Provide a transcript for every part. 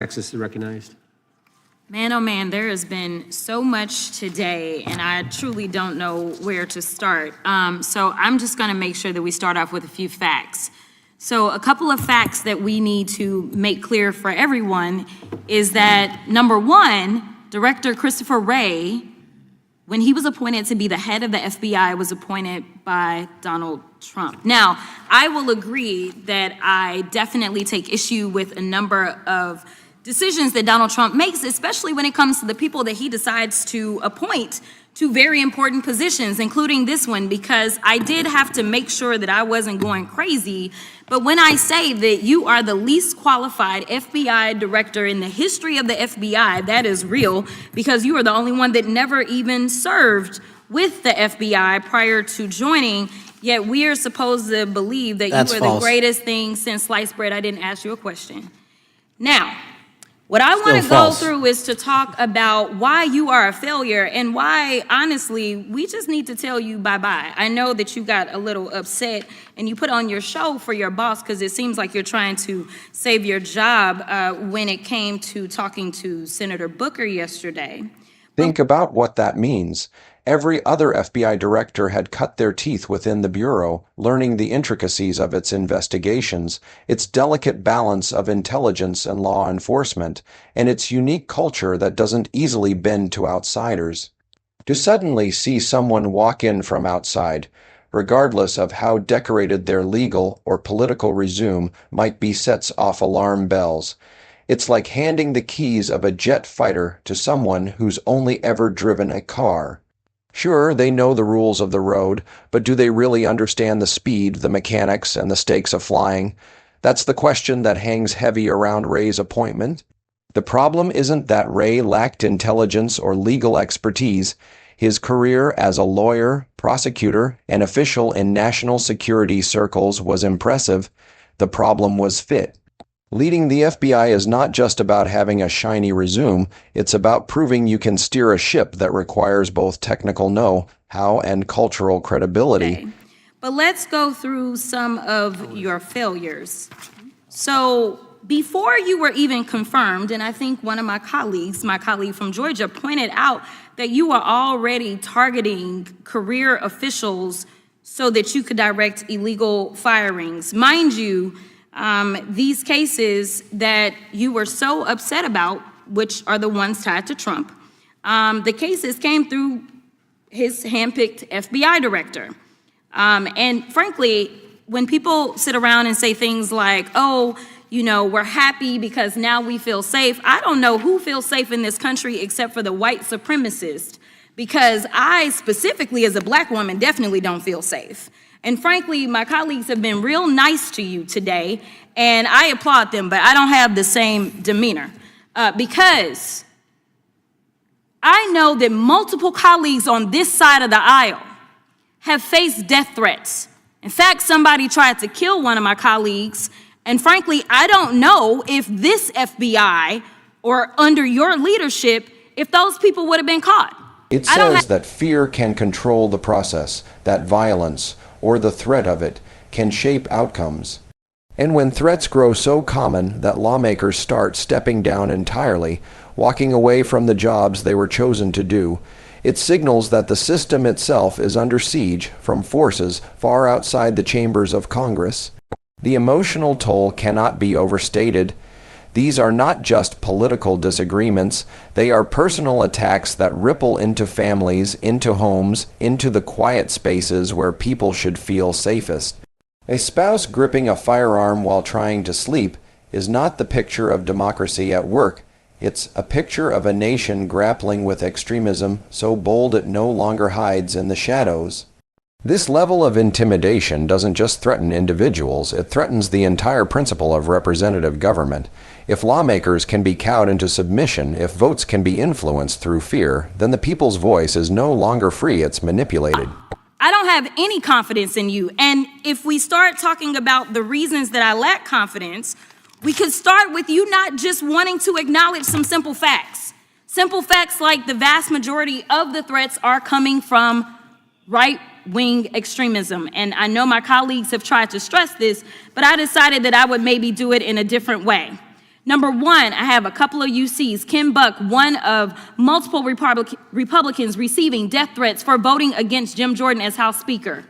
Access is recognized. Man, oh man, there has been so much today, and I truly don't know where to start. So I'm just going to make sure that we start off with a few facts. So a couple of facts that we need to make clear for everyone is that, number one, Director Christopher Wray, when he was appointed to be the head of the FBI, was appointed by Donald Trump. Now, I will agree that I definitely take issue with a number of decisions that Donald Trump makes, especially when it comes to the people that he decides to appoint to very important positions, including this one, because I did have to make sure that I wasn't going crazy. But when I say that you are the least qualified FBI director in the history of the FBI, that is real, because you are the only one that never even served with the FBI prior to joining, yet we are supposed to believe that That's you are false. the greatest thing since sliced bread. I didn't ask you a question. Now, what I want to go false. through is to talk about why you are a failure and why, honestly, we just need to tell you bye-bye. I know that you got a little upset and you put on your show for your boss because it seems like you're trying to save your job when it came to talking to Senator Booker yesterday. Think about what that means. Every other FBI director had cut their teeth within the Bureau, learning the intricacies of its investigations, its delicate balance of intelligence and law enforcement, and its unique culture that doesn't easily bend to outsiders. To suddenly see someone walk in from outside, regardless of how decorated their legal or political resume might be, sets off alarm bells. It's like handing the keys of a jet fighter to someone who's only ever driven a car. Sure, they know the rules of the road, but do they really understand the speed, the mechanics, and the stakes of flying? That's the question that hangs heavy around Wray's appointment. The problem isn't that Wray lacked intelligence or legal expertise. His career as a lawyer, prosecutor, and official in national security circles was impressive. The problem was fit. Leading the FBI is not just about having a shiny resume, it's about proving you can steer a ship that requires both technical know-how and cultural credibility. Okay. But let's go through some of your failures. So before you were even confirmed, and I think one of my colleague from Georgia, pointed out that you were already targeting career officials so that you could direct illegal firings. Mind you, these cases that you were so upset about, which are the ones tied to Trump, the cases came through his handpicked FBI director. And frankly, when people sit around and say things like, oh, you know, we're happy because now we feel safe, I don't know who feels safe in this country except for the white supremacist, because I specifically as a black woman definitely don't feel safe. And frankly, my colleagues have been real nice to you today, and I applaud them, but I don't have the same demeanor because I know that multiple colleagues on this side of the aisle have faced death threats. In fact, somebody tried to kill one of my colleagues, and frankly, I don't know if this FBI or under your leadership, if those people would have been caught. It says that fear can control the process, that violence, or the threat of it, can shape outcomes. And when threats grow so common that lawmakers start stepping down entirely, walking away from the jobs they were chosen to do, it signals that the system itself is under siege from forces far outside the chambers of Congress. The emotional toll cannot be overstated. These are not just political disagreements, they are personal attacks that ripple into families, into homes, into the quiet spaces where people should feel safest. A spouse gripping a firearm while trying to sleep is not the picture of democracy at work. It's a picture of a nation grappling with extremism so bold it no longer hides in the shadows. This level of intimidation doesn't just threaten individuals, it threatens the entire principle of representative government. If lawmakers can be cowed into submission, if votes can be influenced through fear, then the people's voice is no longer free, it's manipulated. I don't have any confidence in you. And if we start talking about the reasons that I lack confidence, we could start with you not just wanting to acknowledge some simple facts. Simple facts like the vast majority of the threats are coming from right-wing extremism. And I know my colleagues have tried to stress this, but I decided that I would maybe do it in a different way. Number one, I have a couple of UCs. Kim Buck, one of multiple Republicans receiving death threats for voting against Jim Jordan as House Speaker.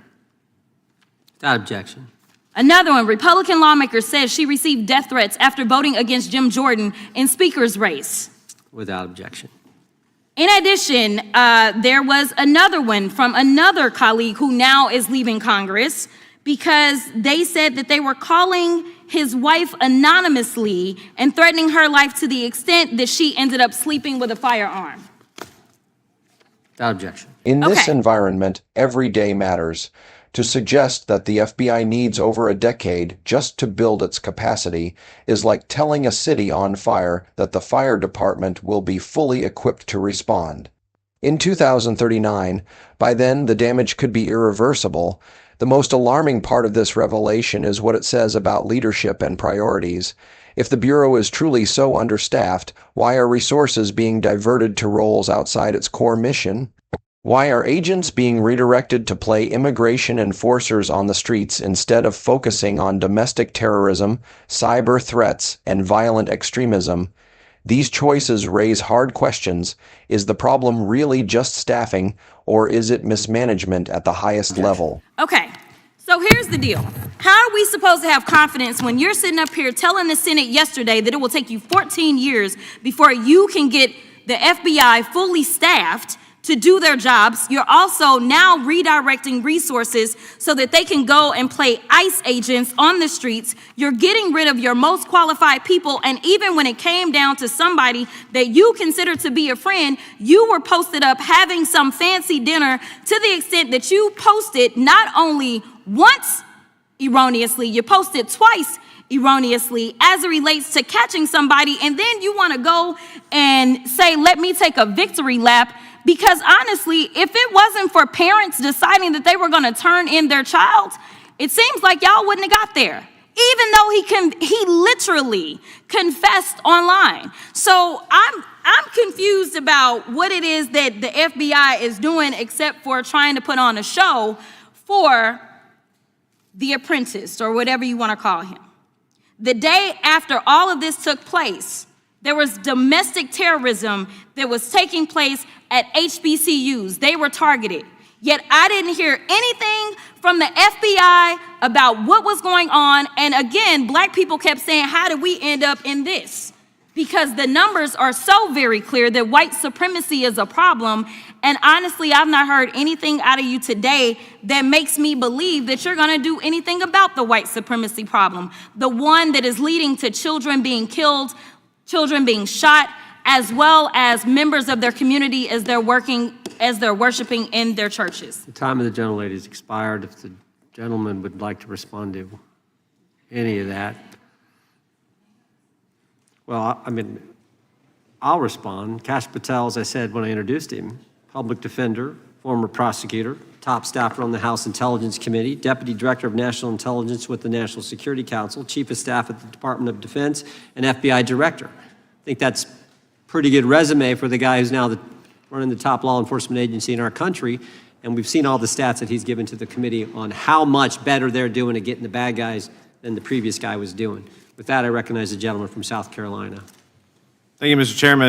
Without objection. Another one, Republican lawmaker says she received death threats after voting against Jim Jordan in Speaker's race. Without objection. In addition, there was another one from another colleague who now is leaving Congress because they said that they were calling his wife anonymously and threatening her life to the extent that she ended up sleeping with a firearm. Without objection. In this environment, every day matters. To suggest that the FBI needs over a decade just to build its capacity is like telling a city on fire that the fire department will be fully equipped to respond. In 2039, by then the damage could be irreversible. The most alarming part of this revelation is what it says about leadership and priorities. If the Bureau is truly so understaffed, why are resources being diverted to roles outside its core mission? Why are agents being redirected to play immigration enforcers on the streets instead of focusing on domestic terrorism, cyber threats, and violent extremism? These choices raise hard questions. Is the problem really just staffing, or is it mismanagement at the highest level? Okay, so here's the deal. How are we supposed to have confidence when you're sitting up here telling the Senate yesterday that it will take you 14 years before you can get the FBI fully staffed to do their jobs? You're also now redirecting resources so that they can go and play ICE agents on the streets. You're getting rid of your most qualified people, and even when it came down to somebody that you consider to be a friend, you were posted up having some fancy dinner to the extent that you posted not only once erroneously, you posted twice erroneously as it relates to catching somebody, and then you want to go and say, let me take a victory lap. Because honestly, if it wasn't for parents deciding that they were going to turn in their child, it seems like y'all wouldn't have got there, even though he literally confessed online. So I'm confused about what it is that the FBI is doing except for trying to put on a show for the apprentice or whatever you want to call him. The day after all of this took place, there was domestic terrorism that was taking place at HBCUs. They were targeted. Yet I didn't hear anything from the FBI about what was going on. And again, black people kept saying, how did we end up in this? Because the numbers are so very clear that white supremacy is a problem. And honestly, I've not heard anything out of you today that makes me believe that you're going to do anything about the white supremacy problem. The one that is leading to children being killed, children being shot, as well as members of their community as they're worshiping in their churches. The time of the gentlelady has expired. If the gentleman would like to respond to any of that. Well, I mean, I'll respond. Patel, as I said when I introduced him, public defender, former prosecutor, top staffer on the House Intelligence Committee, Deputy Director of National Intelligence with the National Security Council, Chief of Staff at the Department of Defense, and FBI Director. I think that's a pretty good resume for the guy who's now running the top law enforcement agency in our country, and we've seen all the stats that he's given to the committee on how much better they're doing at getting the bad guys than the previous guy was doing. With that, I recognize the gentleman from South Carolina. Thank you, Mr. Chairman.